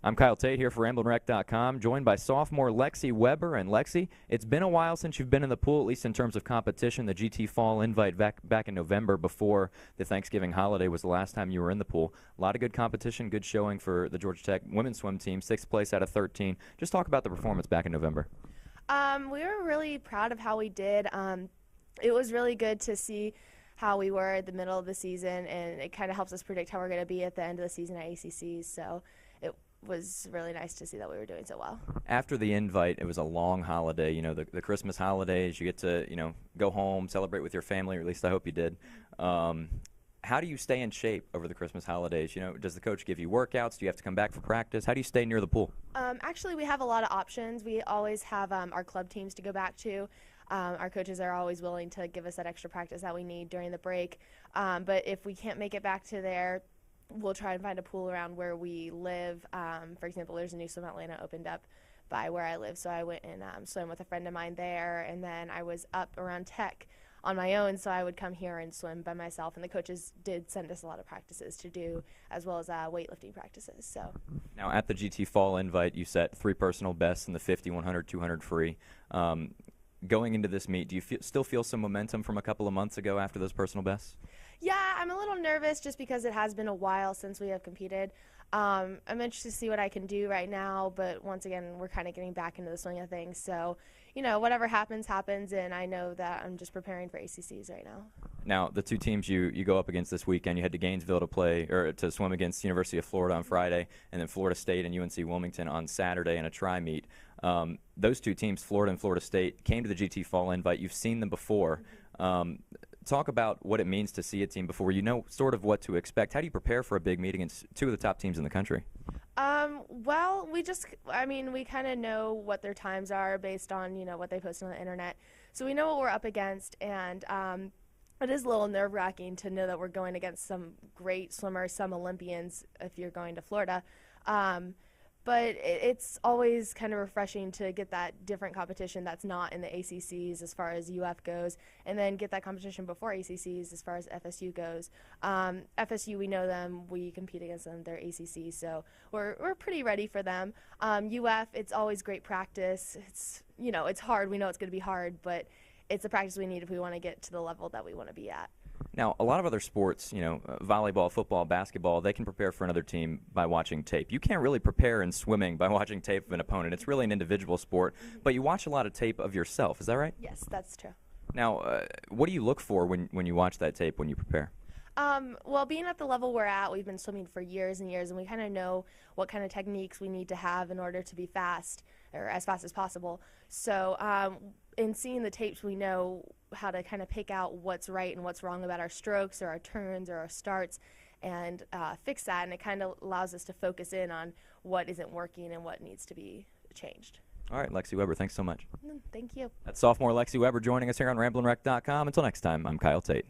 I'm Kyle Tate here for RamblinWreck.com, joined by sophomore Lexi Weber. And Lexi, it's been a while since you've been in the pool, at least in terms of competition. The GT Fall Invite back in November before the Thanksgiving holiday was the last time you were in the pool. A lot of good competition, good showing for the Georgia Tech women's swim team, 6th place out of 13. Just talk about the performance back in November. We were really proud of how we did. It was really good to see how we were at the middle of the season, and it kind of helps us predict how we're going to be at the end of the season at ACCs. So it was really nice to see that we were doing so well. After the invite, it was a long holiday. You know, the Christmas holidays, you get to, go home, celebrate with your family, or at least I hope you did. How do you stay in shape over the Christmas holidays? Does the coach give you workouts? Do you have to come back for practice? How do you stay near the pool? Actually, we have a lot of options. We always have our club teams to go back to. Our coaches are always willing to give us that extra practice that we need during the break. But if we can't make it back to there, we'll try and find a pool around where we live. For example, there's a new swim Atlanta opened up by where I live, so I went and swam with a friend of mine there, and then I was up around Tech on my own, so I would come here and swim by myself, and the coaches did send us a lot of practices to do, as well as weightlifting practices. So now at the GT Fall Invite, you set 3 personal bests in the 50, 100, 200 free. Going into this meet, do you still feel some momentum from a couple of months ago after those personal bests? Yeah, I'm a little nervous just because it has been a while since we have competed. I'm interested to see what I can do right now, but once again, we're kind of getting back into the swing of things. So, whatever happens, happens, and I know that I'm just preparing for ACCs right now. Now, the 2 teams you go up against this weekend, you head to Gainesville to swim against University of Florida on Friday, and then Florida State and UNC Wilmington on Saturday in a tri-meet. Those 2 teams, Florida and Florida State, came to the GT Fall Invite. You've seen them before. Talk about what it means to see a team before you know sort of what to expect. How do you prepare for a big meet against 2 of the top teams in the country? Well, we kind of know what their times are based on, what they post on the internet. So we know what we're up against, and it is a little nerve-wracking to know that we're going against some great swimmers, some Olympians if you're going to Florida. But it's always kind of refreshing to get that different competition that's not in the ACCs as far as UF goes, and then get that competition before ACCs as far as FSU goes. FSU, we know them. We compete against them. They're ACC, so we're pretty ready for them. UF, it's always great practice. It's hard. We know it's going to be hard, but it's the practice we need if we want to get to the level that we want to be at. Now, a lot of other sports, volleyball, football, basketball, they can prepare for another team by watching tape. You can't really prepare in swimming by watching tape of an opponent. It's really an individual sport, but you watch a lot of tape of yourself. Is that right? Yes, that's true. Now, what do you look for when you watch that tape when you prepare? Well, being at the level we're at, we've been swimming for years and years, and we kind of know what kind of techniques we need to have in order to be fast, or as fast as possible. So in seeing the tapes, we know how to kind of pick out what's right and what's wrong about our strokes or our turns or our starts, and fix that, and it kind of allows us to focus in on what isn't working and what needs to be changed. All right, Lexi Weber, thanks so much. Thank you. That's sophomore Lexi Weber joining us here on RamblinWreck.com. Until next time, I'm Kyle Tate.